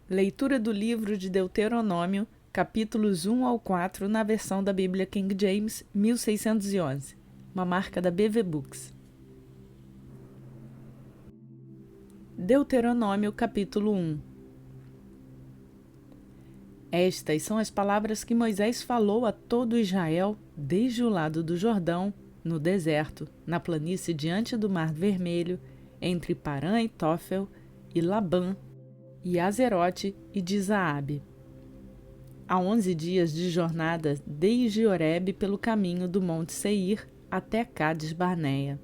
Leitura do livro de Deuteronômio, capítulos 1 ao 4, na versão da Bíblia King James, 1611, uma marca da BV Books. Deuteronômio, capítulo 1. Estas são as palavras que Moisés falou a todo Israel desde o lado do Jordão, no deserto, na planície diante do Mar Vermelho, entre Parã e Tófel, e Labã, e Azerote e de Zaabe. Há 11 dias de jornada desde Horebe pelo caminho do Monte Seir até Cades Barneia.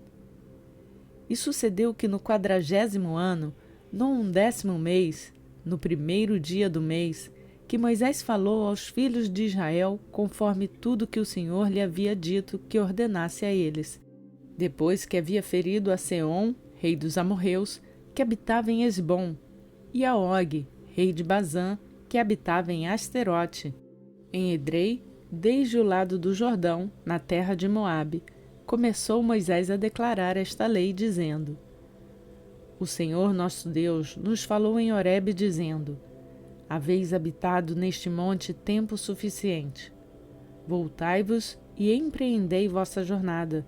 E sucedeu que no 40º ano, no 11º mês, no 1º dia do mês, que Moisés falou aos filhos de Israel conforme tudo que o Senhor lhe havia dito que ordenasse a eles, depois que havia ferido a Seom, rei dos amorreus, que habitava em Esbom, e a Og, rei de Bazã, que habitava em Asterote, em Edrei, desde o lado do Jordão, na terra de Moabe, começou Moisés a declarar esta lei, dizendo: O Senhor nosso Deus nos falou em Horebe, dizendo: Haveis habitado neste monte tempo suficiente. Voltai-vos e empreendei vossa jornada,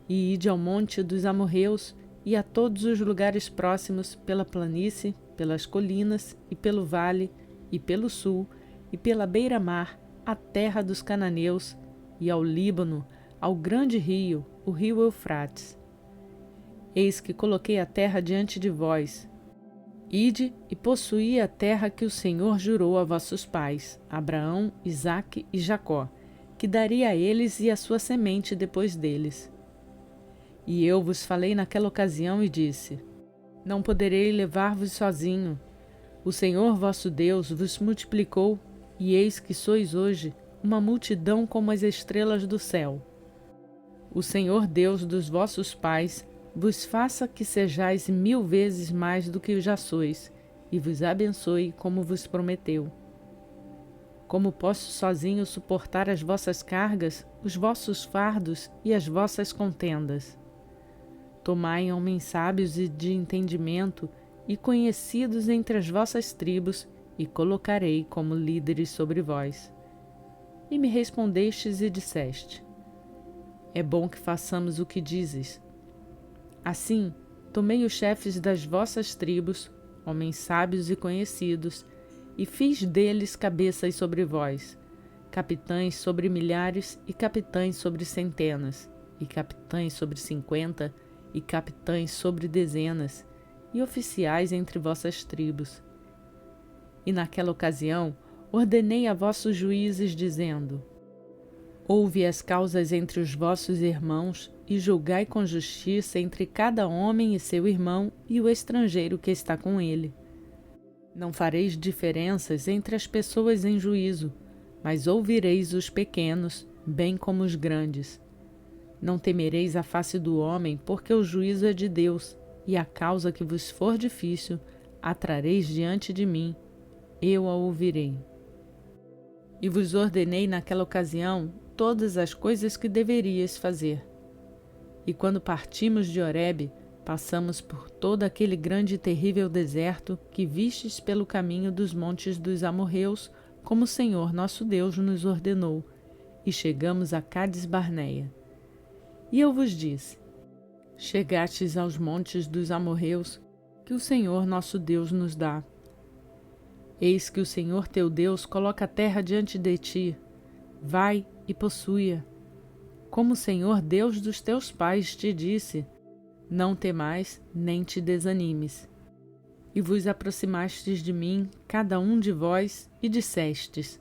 e ide ao monte dos amorreus e a todos os lugares próximos, pela planície, pelas colinas, e pelo vale, e pelo sul, e pela beira-mar, a terra dos cananeus, e ao Líbano, ao grande rio, o rio Eufrates. Eis que coloquei a terra diante de vós. Ide e possuí a terra que o Senhor jurou a vossos pais, Abraão, Isaque e Jacó, que daria a eles e a sua semente depois deles. E eu vos falei naquela ocasião e disse: Não poderei levar-vos sozinho. O Senhor vosso Deus vos multiplicou, e eis que sois hoje uma multidão como as estrelas do céu. O Senhor Deus dos vossos pais vos faça que sejais 1000 vezes mais do que já sois, e vos abençoe como vos prometeu. Como posso sozinho suportar as vossas cargas, os vossos fardos e as vossas contendas? Tomai homens sábios e de entendimento e conhecidos entre as vossas tribos, e colocarei como líderes sobre vós. E me respondestes e disseste: É bom que façamos o que dizes. Assim, tomei os chefes das vossas tribos, homens sábios e conhecidos, e fiz deles cabeças sobre vós, capitães sobre milhares e capitães sobre centenas, e capitães sobre 50, e capitães sobre dezenas, e oficiais entre vossas tribos. E naquela ocasião ordenei a vossos juízes, dizendo: Ouve as causas entre os vossos irmãos, e julgai com justiça entre cada homem e seu irmão e o estrangeiro que está com ele. Não fareis diferenças entre as pessoas em juízo, mas ouvireis os pequenos, bem como os grandes. Não temereis a face do homem, porque o juízo é de Deus, e a causa que vos for difícil, a trareis diante de mim, eu a ouvirei. E vos ordenei naquela ocasião todas as coisas que deveríeis fazer. E quando partimos de Horebe, passamos por todo aquele grande e terrível deserto que vistes pelo caminho dos montes dos amorreus, como o Senhor nosso Deus nos ordenou, e chegamos a Cades Barneia. E eu vos disse: Chegastes aos montes dos amorreus, que o Senhor nosso Deus nos dá. Eis que o Senhor teu Deus coloca a terra diante de ti. Vai e possui-a. Como o Senhor Deus dos teus pais te disse: Não temais, nem te desanimes. E vos aproximastes de mim, cada um de vós, e dissestes: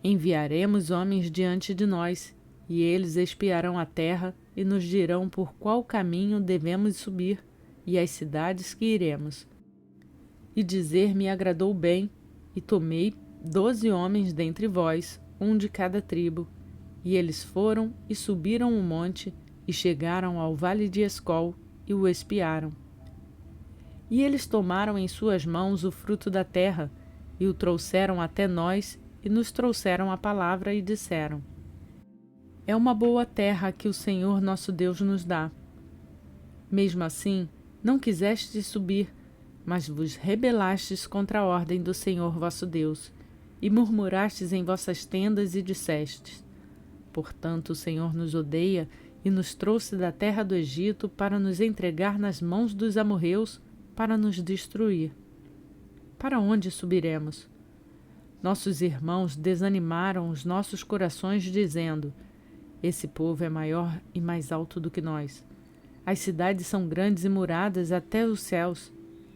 Enviaremos homens diante de nós, e eles espiarão a terra e nos dirão por qual caminho devemos subir e as cidades que iremos. E dizer me agradou bem, e tomei 12 homens dentre vós, um de cada tribo, e eles foram e subiram o monte, e chegaram ao vale de Escol, e o espiaram. E eles tomaram em suas mãos o fruto da terra, e o trouxeram até nós, e nos trouxeram a palavra, e disseram: É uma boa terra que o Senhor nosso Deus nos dá. Mesmo assim, não quisestes subir, mas vos rebelastes contra a ordem do Senhor vosso Deus, e murmurastes em vossas tendas e dissestes: Portanto, o Senhor nos odeia e nos trouxe da terra do Egito para nos entregar nas mãos dos amorreus, para nos destruir. Para onde subiremos? Nossos irmãos desanimaram os nossos corações, dizendo: Esse povo é maior e mais alto do que nós. As cidades são grandes e muradas até os céus.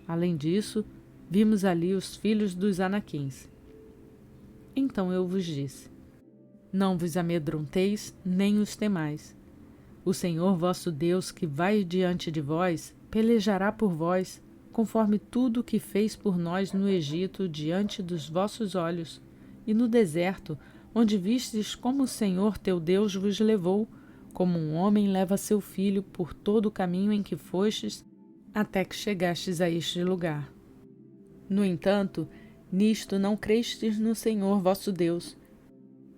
Além disso, vimos ali os filhos dos Anaquins. Então eu vos disse: Não vos amedronteis, nem os temais. O Senhor vosso Deus, que vai diante de vós, pelejará por vós, conforme tudo o que fez por nós no Egito diante dos vossos olhos, e no deserto, onde vistes como o Senhor teu Deus vos levou, como um homem leva seu filho por todo o caminho em que fostes, até que chegastes a este lugar. No entanto, nisto não crestes no Senhor vosso Deus,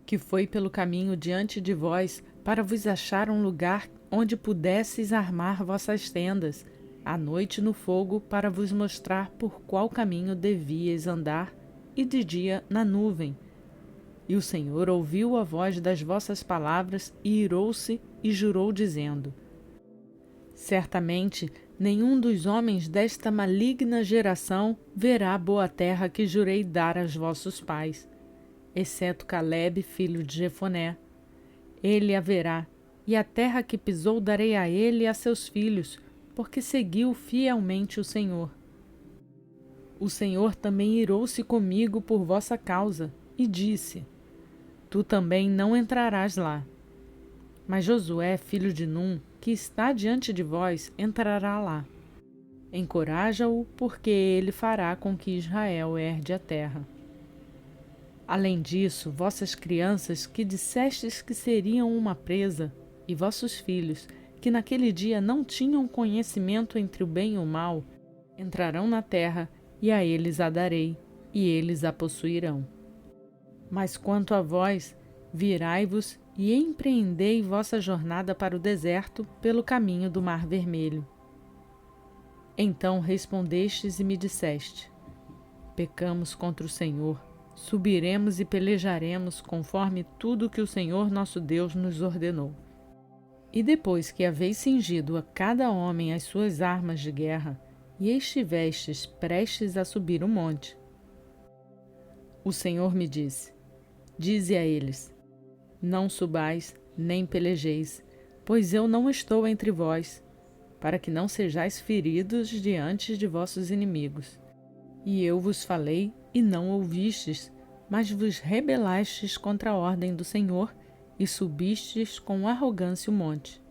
que foi pelo caminho diante de vós, para vos achar um lugar onde pudesseis armar vossas tendas, à noite no fogo, para vos mostrar por qual caminho devíeis andar, e de dia na nuvem. E o Senhor ouviu a voz das vossas palavras e irou-se e jurou, dizendo: Certamente nenhum dos homens desta maligna geração verá a boa terra que jurei dar aos vossos pais, exceto Calebe, filho de Jefoné. Ele a verá, e a terra que pisou darei a ele e a seus filhos, porque seguiu fielmente o Senhor. O Senhor também irou-se comigo por vossa causa, e disse: Tu também não entrarás lá. Mas Josué, filho de Num, que está diante de vós, entrará lá. Encoraja-o, porque ele fará com que Israel herde a terra. Além disso, vossas crianças, que dissestes que seriam uma presa, e vossos filhos, que naquele dia não tinham conhecimento entre o bem e o mal, entrarão na terra, e a eles a darei, e eles a possuirão. Mas quanto a vós, virai-vos e empreendei vossa jornada para o deserto pelo caminho do Mar Vermelho. Então respondestes e me disseste: Pecamos contra o Senhor, subiremos e pelejaremos conforme tudo que o Senhor nosso Deus nos ordenou. E depois que haveis cingido a cada homem as suas armas de guerra, e estivestes prestes a subir o monte, o Senhor me disse: Dize a eles: Não subais, nem pelejeis, pois eu não estou entre vós, para que não sejais feridos diante de vossos inimigos. E eu vos falei, e não ouvistes, mas vos rebelastes contra a ordem do Senhor, e subistes com arrogância o monte.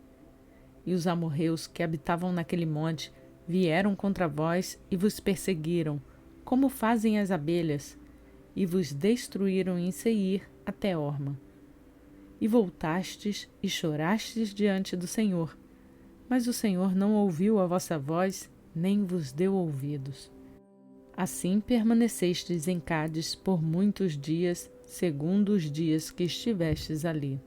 E os amorreus que habitavam naquele monte vieram contra vós e vos perseguiram, como fazem as abelhas, e vos destruíram em Seir até Horma. E voltastes e chorastes diante do Senhor, mas o Senhor não ouviu a vossa voz, nem vos deu ouvidos. Assim permanecestes em Cádiz por muitos dias, segundo os dias que estivestes ali.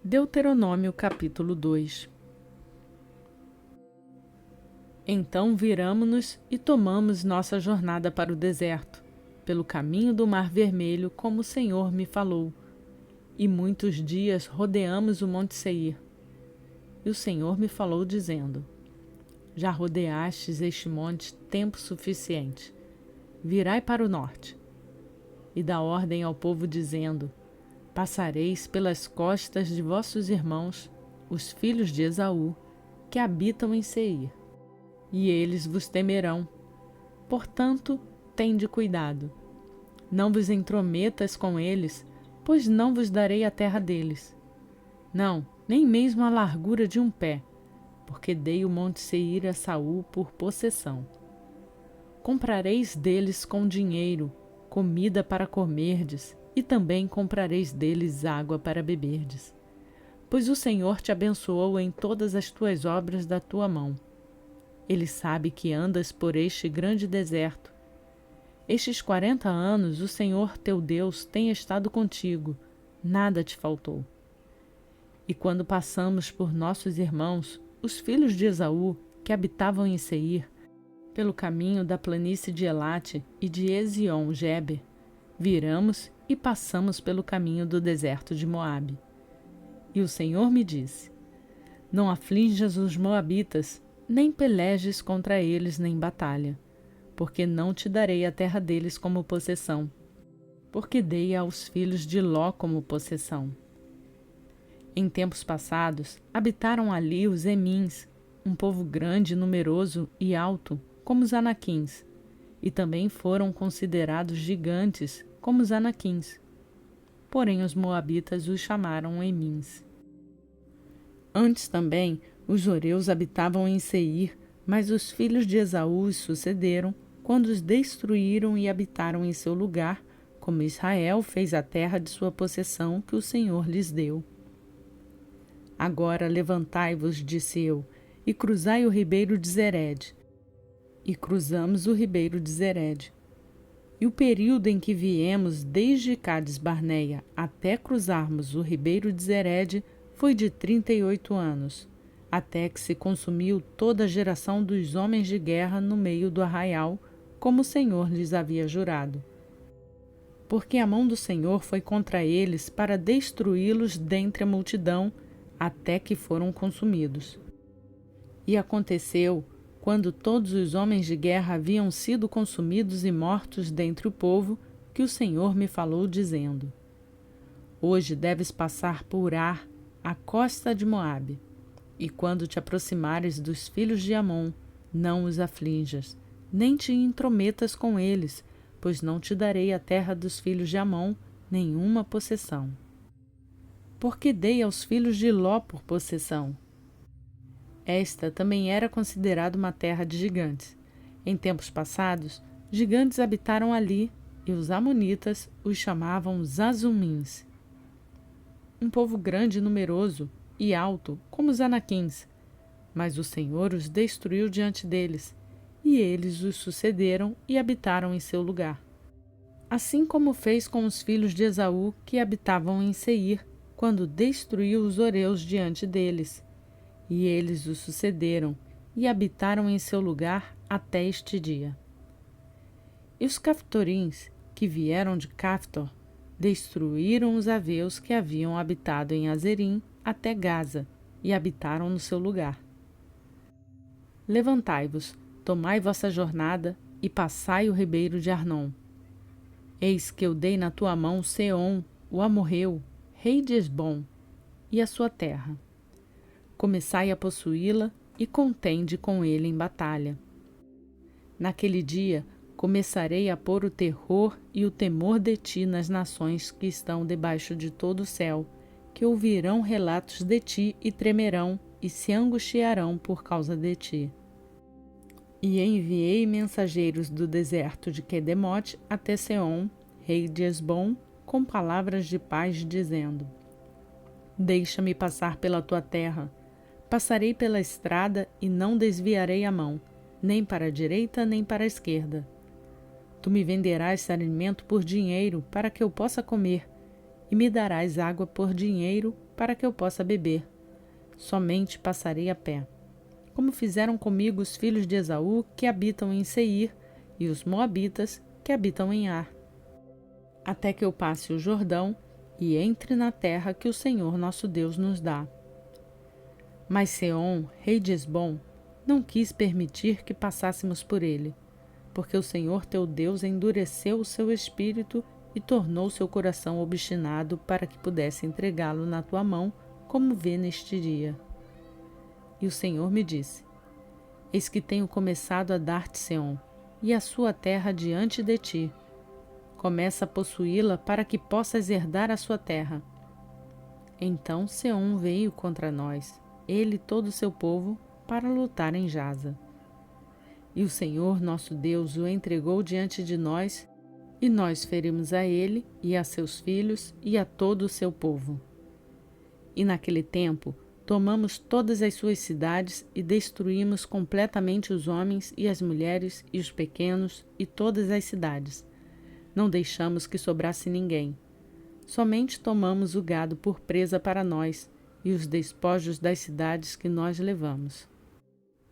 Deuteronômio capítulo 2. Então viramo-nos e tomamos nossa jornada para o deserto, pelo caminho do Mar Vermelho, como o Senhor me falou. E muitos dias rodeamos o monte Seir. E o Senhor me falou, dizendo: Já rodeastes este monte tempo suficiente. Virai para o norte. E dá ordem ao povo, dizendo: Passareis pelas costas de vossos irmãos, os filhos de Esaú, que habitam em Seir. E eles vos temerão. Portanto, tende cuidado. Não vos intrometas com eles, pois não vos darei a terra deles. Não, nem mesmo a largura de um pé, porque dei o monte Seir a Saul por possessão. Comprareis deles com dinheiro, comida para comerdes, e também comprareis deles água para beberdes. Pois o Senhor te abençoou em todas as tuas obras da tua mão. Ele sabe que andas por este grande deserto. Estes 40 anos o Senhor teu Deus tem estado contigo, nada te faltou. E quando passamos por nossos irmãos, os filhos de Esaú, que habitavam em Seir, pelo caminho da planície de Elate e de Ezion-Geber, viramos e passamos pelo caminho do deserto de Moabe. E o Senhor me disse: Não aflinjas os moabitas, nem pelejes contra eles nem batalha, porque não te darei a terra deles como possessão, porque dei aos filhos de Ló como possessão. Em tempos passados, habitaram ali os Emins, um povo grande, numeroso e alto, como os Anaquins, e também foram considerados gigantes, como os Anaquins. Porém, os moabitas os chamaram Emins. Antes também, os joreus habitavam em Seir, mas os filhos de Esaú os sucederam, quando os destruíram e habitaram em seu lugar, como Israel fez a terra de sua possessão que o Senhor lhes deu. Agora levantai-vos, disse eu, e cruzai o ribeiro de Zered. E cruzamos o ribeiro de Zered. E o período em que viemos desde Cades-Barneia até cruzarmos o ribeiro de Zered foi de 38 anos, até que se consumiu toda a geração dos homens de guerra no meio do arraial, como o Senhor lhes havia jurado. Porque a mão do Senhor foi contra eles para destruí-los dentre a multidão, até que foram consumidos. E aconteceu, quando todos os homens de guerra haviam sido consumidos e mortos dentre o povo, que o Senhor me falou, dizendo: Hoje deves passar por Ar, a costa de Moabe, e quando te aproximares dos filhos de Amon, não os aflinjas, nem te intrometas com eles, pois não te darei a terra dos filhos de Amon, nenhuma possessão. Porque dei aos filhos de Ló por possessão. Esta também era considerada uma terra de gigantes. Em tempos passados, gigantes habitaram ali, e os amonitas os chamavam Zazumins. Um povo grande e numeroso, e alto, como os Anaquins. Mas o Senhor os destruiu diante deles, e eles os sucederam e habitaram em seu lugar. Assim como fez com os filhos de Esaú, que habitavam em Seir, quando destruiu os horeus diante deles. E eles os sucederam, e habitaram em seu lugar até este dia. E os Caftorins, que vieram de Caftor, destruíram os aveus que haviam habitado em Azerim até Gaza, e habitaram no seu lugar. Levantai-vos, tomai vossa jornada, e passai o ribeiro de Arnon. Eis que eu dei na tua mão Seom, o amorreu, rei de Esbom, e a sua terra. Começai a possuí-la, e contende com ele em batalha. Naquele dia, começarei a pôr o terror e o temor de ti nas nações que estão debaixo de todo o céu, que ouvirão relatos de ti e tremerão, e se angustiarão por causa de ti. E enviei mensageiros do deserto de Quedemote até Seom, rei de Esbom, com palavras de paz, dizendo: Deixa-me passar pela tua terra. Passarei pela estrada e não desviarei a mão, nem para a direita nem para a esquerda. Tu me venderás alimento por dinheiro, para que eu possa comer, e me darás água por dinheiro, para que eu possa beber. Somente passarei a pé, como fizeram comigo os filhos de Esaú, que habitam em Seir, e os moabitas, que habitam em Ar, até que eu passe o Jordão e entre na terra que o Senhor nosso Deus nos dá. Mas Seom, rei de Esbom, não quis permitir que passássemos por ele, porque o Senhor teu Deus endureceu o seu espírito e tornou seu coração obstinado para que pudesse entregá-lo na tua mão, como vê neste dia. E o Senhor me disse: Eis que tenho começado a dar-te Seom, e a sua terra diante de ti. Começa a possuí-la para que possas herdar a sua terra. Então Seom veio contra nós, ele e todo o seu povo, para lutar em Jaza. E o Senhor nosso Deus o entregou diante de nós, e nós ferimos a ele, e a seus filhos, e a todo o seu povo. E naquele tempo, tomamos todas as suas cidades e destruímos completamente os homens e as mulheres e os pequenos e todas as cidades. Não deixamos que sobrasse ninguém. Somente tomamos o gado por presa para nós, e os despojos das cidades que nós levamos.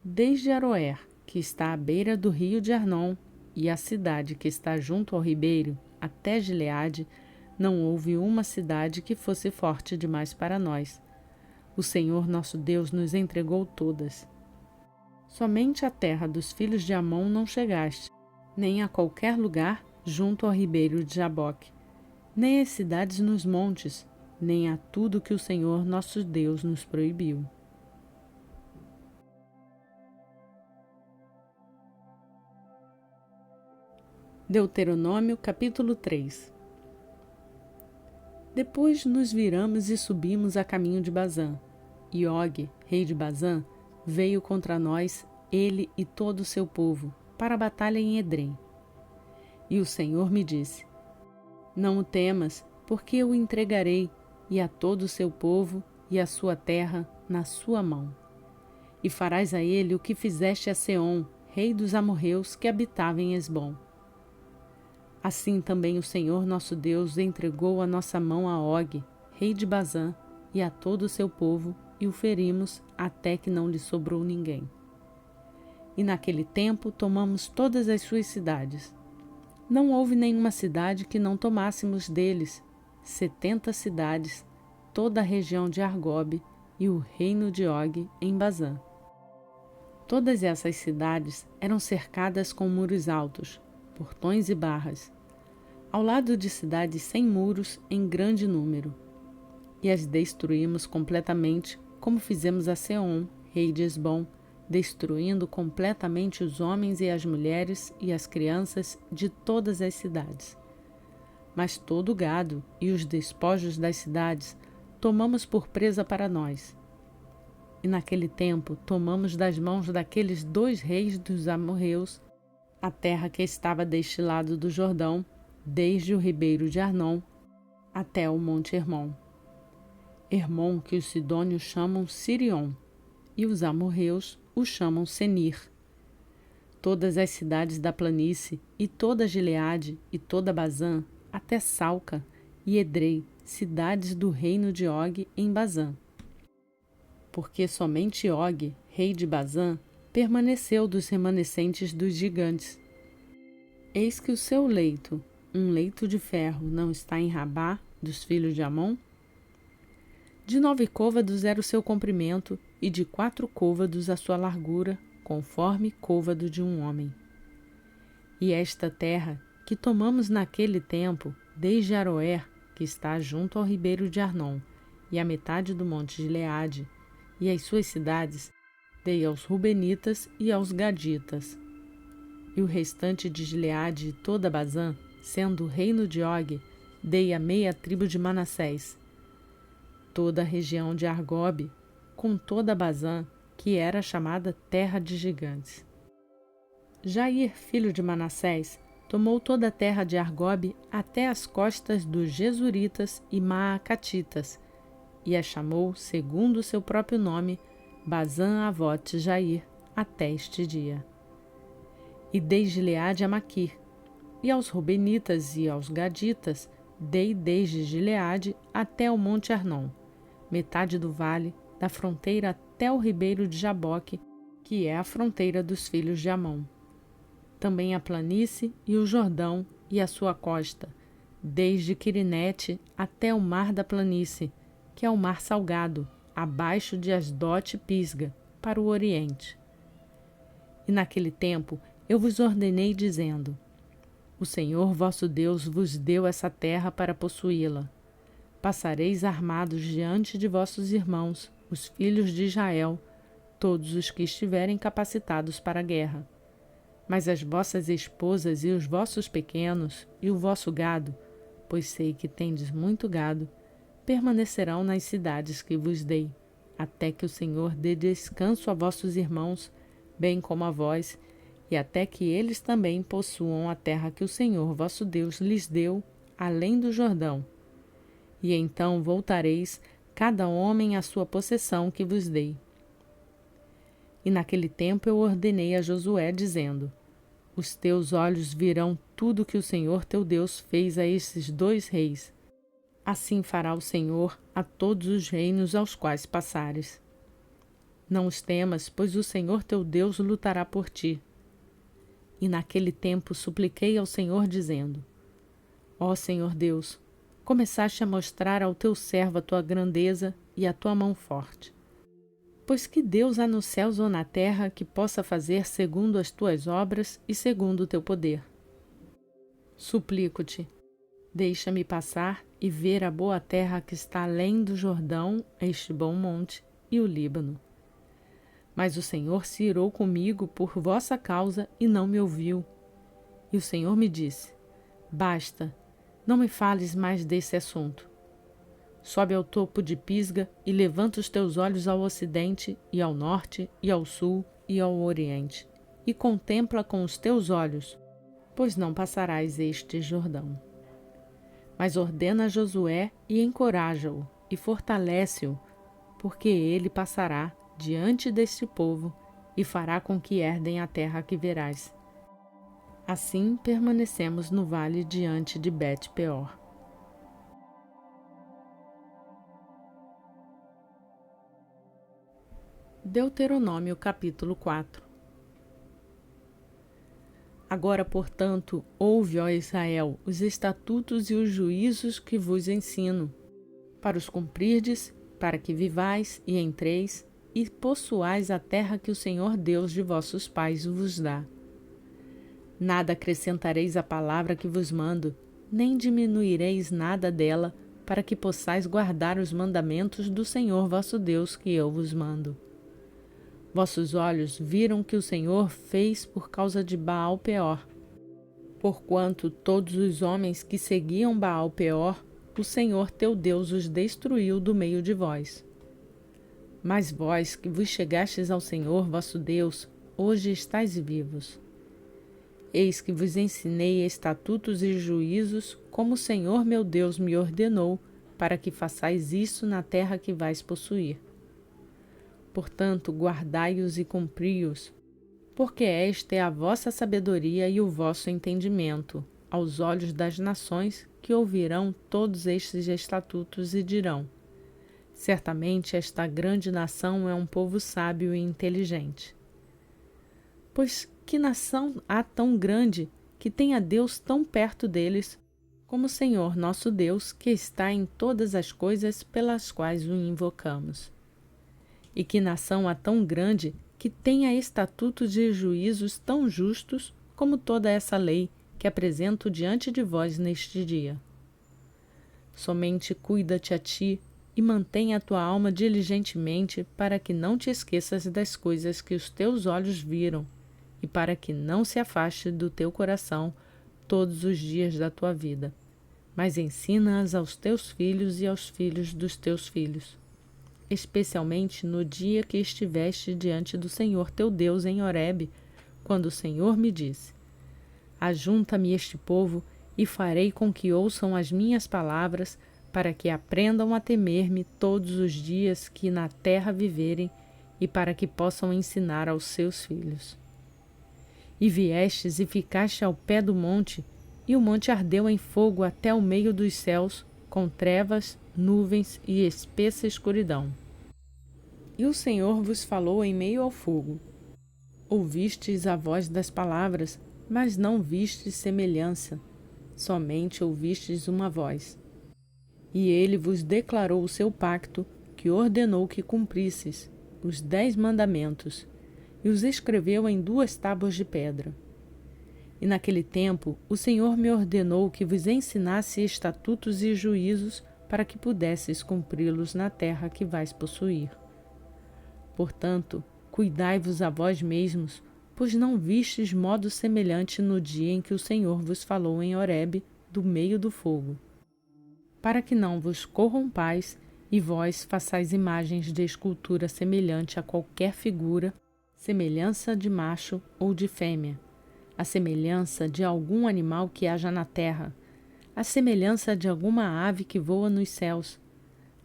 Desde Aroer, que está à beira do rio de Arnon, e a cidade que está junto ao ribeiro, até Gileade, não houve uma cidade que fosse forte demais para nós. O Senhor nosso Deus nos entregou todas. Somente a terra dos filhos de Amon não chegaste, nem a qualquer lugar junto ao ribeiro de Jaboque, nem às cidades nos montes, nem a tudo que o Senhor nosso Deus nos proibiu. Deuteronômio capítulo 3. Depois nos viramos e subimos a caminho de Bazã. E Og, rei de Bazã, veio contra nós, ele e todo o seu povo, para a batalha em Edrém. E o Senhor me disse: Não o temas, porque eu o entregarei, e a todo o seu povo e a sua terra na sua mão. E farás a ele o que fizeste a Seom, rei dos amorreus, que habitava em Esbom. Assim também o Senhor nosso Deus entregou a nossa mão a Og, rei de Bazã, e a todo o seu povo, e o ferimos até que não lhe sobrou ninguém. E naquele tempo tomamos todas as suas cidades. Não houve nenhuma cidade que não tomássemos deles, 70 cidades, toda a região de Argobe e o reino de Og em Bazã. Todas essas cidades eram cercadas com muros altos, portões e barras, ao lado de cidades sem muros em grande número. E as destruímos completamente, como fizemos a Seom, rei de Esbom, destruindo completamente os homens e as mulheres e as crianças de todas as cidades. Mas todo o gado e os despojos das cidades tomamos por presa para nós. E naquele tempo tomamos das mãos daqueles 2 reis dos amorreus a terra que estava deste lado do Jordão, desde o ribeiro de Arnon até o monte Hermon. Hermon, que os sidônios chamam Sirion, e os amorreus o chamam Senir. Todas as cidades da planície, e toda Gileade, e toda Bazã, até Salca e Edrei, cidades do reino de Og em Bazã. Porque somente Og, rei de Bazã, permaneceu dos remanescentes dos gigantes. Eis que o seu leito, um leito de ferro, não está em Rabá, dos filhos de Amon? De 9 côvados era o seu comprimento, e de 4 côvados a sua largura, conforme côvado de um homem. E esta terra, que tomamos naquele tempo, desde Aroer, que está junto ao ribeiro de Arnon, e a metade do monte de Gileade, e as suas cidades, dei aos Rubenitas e aos Gaditas. E o restante de Gileade e toda Bazã, sendo o reino de Og, dei a meia tribo de Manassés. Toda a região de Argobe, com toda Bazã, que era chamada terra de gigantes. Jair, filho de Manassés, tomou toda a terra de Argobe até as costas dos Gesuritas e Maacatitas, e a chamou, segundo o seu próprio nome, Bazã Avote Jair, até este dia. E dei Gileade a Maquir, e aos Rubenitas e aos Gaditas dei desde Gileade até o monte Arnon, metade do vale, da fronteira até o ribeiro de Jaboque, que é a fronteira dos filhos de Amon. Também a planície e o Jordão e a sua costa, desde Quirinete até o mar da planície, que é o mar salgado, abaixo de Asdote e Pisga, para o oriente. E naquele tempo eu vos ordenei, dizendo: O Senhor vosso Deus vos deu essa terra para possuí-la. Passareis armados diante de vossos irmãos, os filhos de Israel, todos os que estiverem capacitados para a guerra. Mas as vossas esposas e os vossos pequenos e o vosso gado, pois sei que tendes muito gado, permanecerão nas cidades que vos dei, até que o Senhor dê descanso a vossos irmãos, bem como a vós, e até que eles também possuam a terra que o Senhor vosso Deus lhes deu, além do Jordão. E então voltareis, cada homem à sua possessão que vos dei. E naquele tempo eu ordenei a Josué, dizendo: Os teus olhos virão tudo que o Senhor teu Deus fez a esses 2 reis, Assim fará o Senhor a todos os reinos aos quais passares. Não os temas, pois o Senhor teu Deus lutará por ti. E naquele tempo supliquei ao Senhor, dizendo: Ó Senhor Deus, começaste a mostrar ao teu servo a tua grandeza e a tua mão forte. Pois que Deus há nos céus ou na terra que possa fazer segundo as tuas obras e segundo o teu poder? Suplico-te, deixa-me passar e ver a boa terra que está além do Jordão, este bom monte, e o Líbano. Mas o Senhor se irou comigo por vossa causa e não me ouviu. E o Senhor me disse: Basta, não me fales mais desse assunto. Sobe ao topo de Pisga e levanta os teus olhos ao ocidente e ao norte e ao sul e ao oriente, e contempla com os teus olhos, pois não passarás este Jordão. Mas ordena a Josué e encoraja-o e fortalece-o, porque ele passará diante deste povo e fará com que herdem a terra que verás. Assim permanecemos no vale diante de Bet-peor. Deuteronômio capítulo 4. Agora, portanto, ouve, ó Israel, os estatutos e os juízos que vos ensino, para os cumprirdes, para que vivais e entreis e possuais a terra que o Senhor Deus de vossos pais vos dá. Nada acrescentareis à palavra que vos mando, nem diminuireis nada dela, para que possais guardar os mandamentos do Senhor vosso Deus que eu vos mando. Vossos olhos viram que o Senhor fez por causa de Baal-peor. Porquanto todos os homens que seguiam Baal-peor, o Senhor teu Deus os destruiu do meio de vós. Mas vós que vos chegastes ao Senhor vosso Deus, hoje estáis vivos. Eis que vos ensinei estatutos e juízos, como o Senhor meu Deus me ordenou, para que façais isso na terra que vais possuir. Portanto, guardai-os e cumpri-os, porque esta é a vossa sabedoria e o vosso entendimento, aos olhos das nações que ouvirão todos estes estatutos e dirão: certamente esta grande nação é um povo sábio e inteligente. Pois que nação há tão grande que tenha Deus tão perto deles, como o Senhor nosso Deus, que está em todas as coisas pelas quais o invocamos? E que nação há tão grande que tenha estatutos e juízos tão justos como toda essa lei que apresento diante de vós neste dia? Somente cuida-te a ti e mantém a tua alma diligentemente, para que não te esqueças das coisas que os teus olhos viram, e para que não se afaste do teu coração todos os dias da tua vida, mas ensina-as aos teus filhos e aos filhos dos teus filhos, especialmente no dia que estiveste diante do Senhor teu Deus em Horebe, quando o Senhor me disse: Ajunta-me este povo e farei com que ouçam as minhas palavras, para que aprendam a temer-me todos os dias que na terra viverem, e para que possam ensinar aos seus filhos. E viestes e ficaste ao pé do monte, e o monte ardeu em fogo até o meio dos céus, com trevas, nuvens e espessa escuridão. E o Senhor vos falou em meio ao fogo. Ouvistes a voz das palavras, mas não vistes semelhança, somente ouvistes uma voz. E ele vos declarou o seu pacto, que ordenou que cumprisses, os 10 mandamentos, e os escreveu em 2 tábuas de pedra. E naquele tempo o Senhor me ordenou que vos ensinasse estatutos e juízos, para que pudesseis cumpri-los na terra que vais possuir. Portanto, cuidai-vos a vós mesmos, pois não vistes modo semelhante no dia em que o Senhor vos falou em Horebe, do meio do fogo, para que não vos corrompais e vós façais imagens de escultura semelhante a qualquer figura, semelhança de macho ou de fêmea, a semelhança de algum animal que haja na terra, a semelhança de alguma ave que voa nos céus,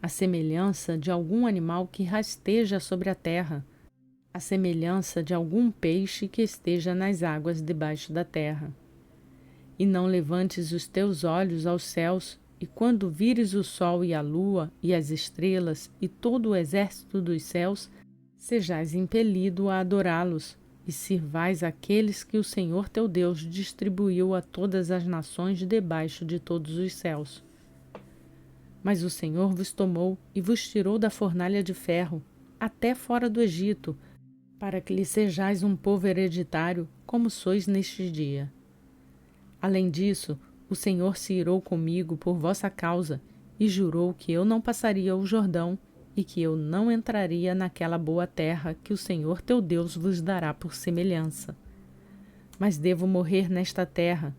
a semelhança de algum animal que rasteja sobre a terra, a semelhança de algum peixe que esteja nas águas debaixo da terra. E não levantes os teus olhos aos céus, e quando vires o sol e a lua e as estrelas e todo o exército dos céus, sejais impelido a adorá-los, e sirvais aqueles que o Senhor teu Deus distribuiu a todas as nações debaixo de todos os céus. Mas o Senhor vos tomou e vos tirou da fornalha de ferro, até fora do Egito, para que lhe sejais um povo hereditário, como sois neste dia. Além disso, o Senhor se irou comigo por vossa causa, e jurou que eu não passaria o Jordão, e que eu não entraria naquela boa terra que o Senhor teu Deus vos dará por semelhança. Mas devo morrer nesta terra,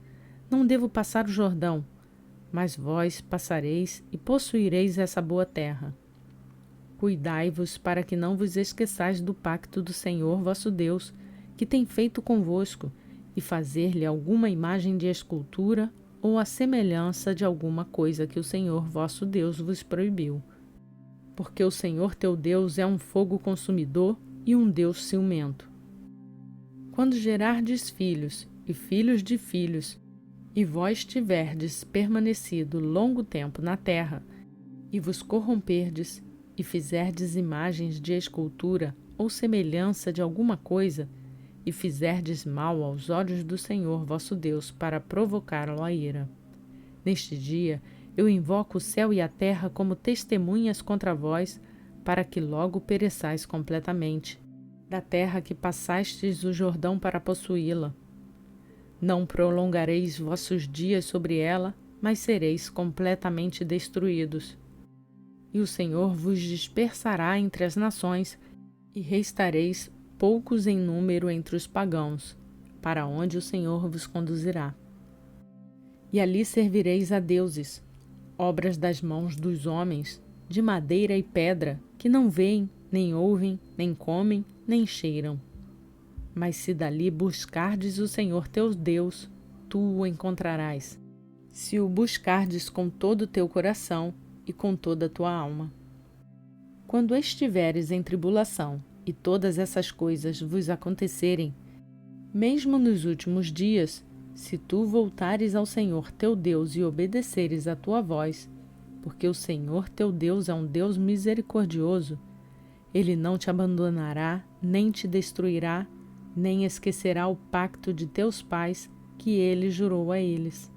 não devo passar o Jordão, mas vós passareis e possuireis essa boa terra. Cuidai-vos para que não vos esqueçais do pacto do Senhor vosso Deus, que tem feito convosco, e fazer-lhe alguma imagem de escultura ou a semelhança de alguma coisa que o Senhor vosso Deus vos proibiu. Porque o Senhor teu Deus é um fogo consumidor e um Deus ciumento. Quando gerardes filhos e filhos de filhos, e vós tiverdes permanecido longo tempo na terra, e vos corromperdes, e fizerdes imagens de escultura ou semelhança de alguma coisa, e fizerdes mal aos olhos do Senhor vosso Deus para provocá-lo à ira. Neste dia eu invoco o céu e a terra como testemunhas contra vós, para que logo pereçais completamente, da terra que passastes o Jordão para possuí-la. Não prolongareis vossos dias sobre ela, mas sereis completamente destruídos. E o Senhor vos dispersará entre as nações, e restareis poucos em número entre os pagãos, para onde o Senhor vos conduzirá. E ali servireis a deuses, obras das mãos dos homens, de madeira e pedra, que não veem, nem ouvem, nem comem, nem cheiram. Mas se dali buscardes o Senhor teu Deus, tu o encontrarás, se o buscardes com todo o teu coração e com toda a tua alma. Quando estiveres em tribulação e todas essas coisas vos acontecerem, mesmo nos últimos dias, se tu voltares ao Senhor teu Deus e obedeceres a tua voz, porque o Senhor teu Deus é um Deus misericordioso, ele não te abandonará, nem te destruirá, nem esquecerá o pacto de teus pais que ele jurou a eles.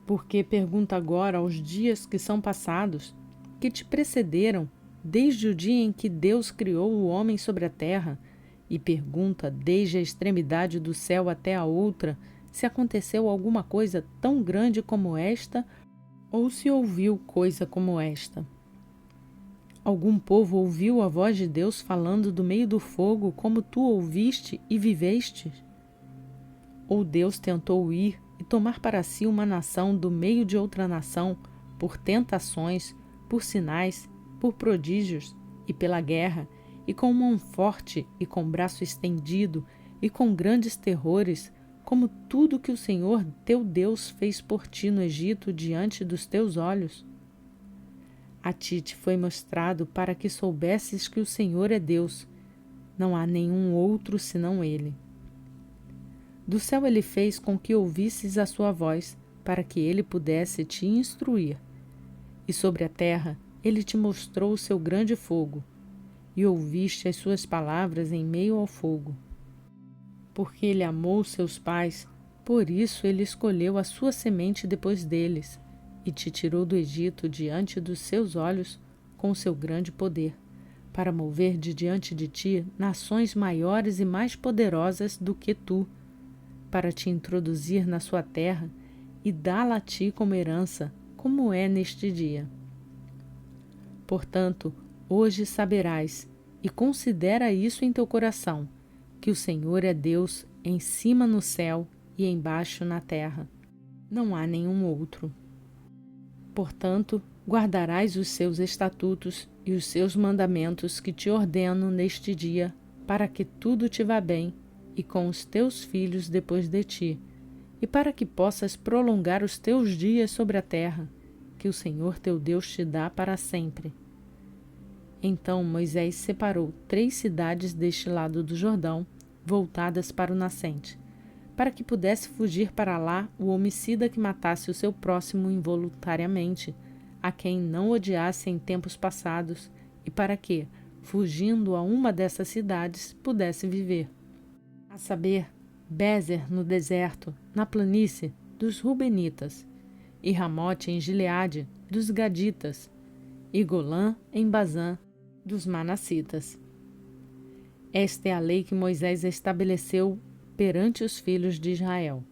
Porque pergunta agora aos dias que são passados, que te precederam, desde o dia em que Deus criou o homem sobre a terra, e pergunta desde a extremidade do céu até a outra, se aconteceu alguma coisa tão grande como esta, ou se ouviu coisa como esta. Algum povo ouviu a voz de Deus falando do meio do fogo, como tu ouviste e viveste? Ou Deus tentou ir e tomar para si uma nação do meio de outra nação, por tentações, por sinais, por prodígios e pela guerra, e com mão forte e com braço estendido e com grandes terrores, como tudo que o Senhor teu Deus fez por ti no Egito diante dos teus olhos? A ti te foi mostrado para que soubesses que o Senhor é Deus, não há nenhum outro senão Ele. Do céu ele fez com que ouvisses a sua voz, para que ele pudesse te instruir. E sobre a terra ele te mostrou o seu grande fogo, e ouviste as suas palavras em meio ao fogo. Porque ele amou seus pais, por isso ele escolheu a sua semente depois deles, e te tirou do Egito diante dos seus olhos com o seu grande poder, para mover de diante de ti nações maiores e mais poderosas do que tu, para te introduzir na sua terra e dá-la a ti como herança, como é neste dia. Portanto, hoje saberás, e considera isso em teu coração, que o Senhor é Deus em cima no céu e embaixo na terra. Não há nenhum outro. Portanto, guardarás os seus estatutos e os seus mandamentos que te ordeno neste dia, para que tudo te vá bem, e com os teus filhos depois de ti, e para que possas prolongar os teus dias sobre a terra, que o Senhor teu Deus te dá para sempre. Então Moisés separou 3 cidades deste lado do Jordão, voltadas para o nascente, para que pudesse fugir para lá o homicida que matasse o seu próximo involuntariamente, a quem não odiasse em tempos passados, e para que, fugindo a uma dessas cidades, pudesse viver. A saber, Bézer no deserto, na planície, dos Rubenitas, e Ramote em Gileade, dos Gaditas, e Golã em Bazã, dos Manassitas. Esta é a lei que Moisés estabeleceu perante os filhos de Israel.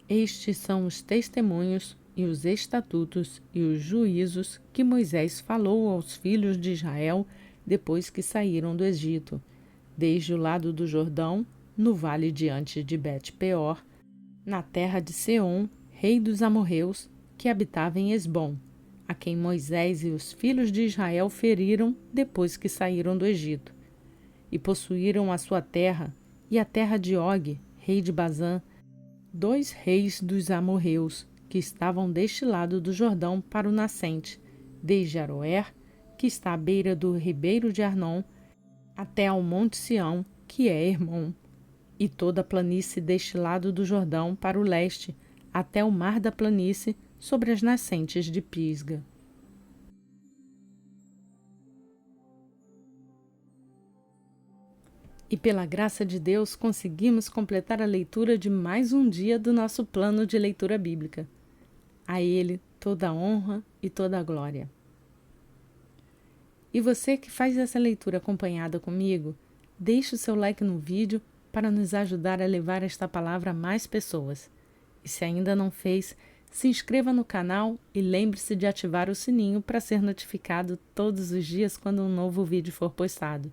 Estes são os testemunhos e os estatutos e os juízos que Moisés falou aos filhos de Israel depois que saíram do Egito, desde o lado do Jordão, no vale diante de Bet-peor, na terra de Seom, rei dos amorreus, que habitava em Esbom, a quem Moisés e os filhos de Israel feriram depois que saíram do Egito, e possuíram a sua terra e a terra de Og, rei de Bazã, 2 reis dos amorreus, que estavam deste lado do Jordão para o nascente, desde Aroer, que está à beira do ribeiro de Arnon, até ao monte Sião, que é Hermon, e toda a planície deste lado do Jordão para o leste, até o mar da planície, sobre as nascentes de Pisga. E pela graça de Deus conseguimos completar a leitura de mais um dia do nosso plano de leitura bíblica. A Ele toda a honra e toda a glória. E você que faz essa leitura acompanhada comigo, deixe o seu like no vídeo para nos ajudar a levar esta palavra a mais pessoas. E se ainda não fez, se inscreva no canal e lembre-se de ativar o sininho para ser notificado todos os dias quando um novo vídeo for postado.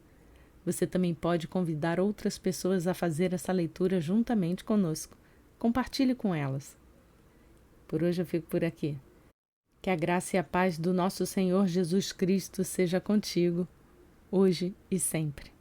Você também pode convidar outras pessoas a fazer essa leitura juntamente conosco. Compartilhe com elas. Por hoje eu fico por aqui. Que a graça e a paz do nosso Senhor Jesus Cristo seja contigo, hoje e sempre.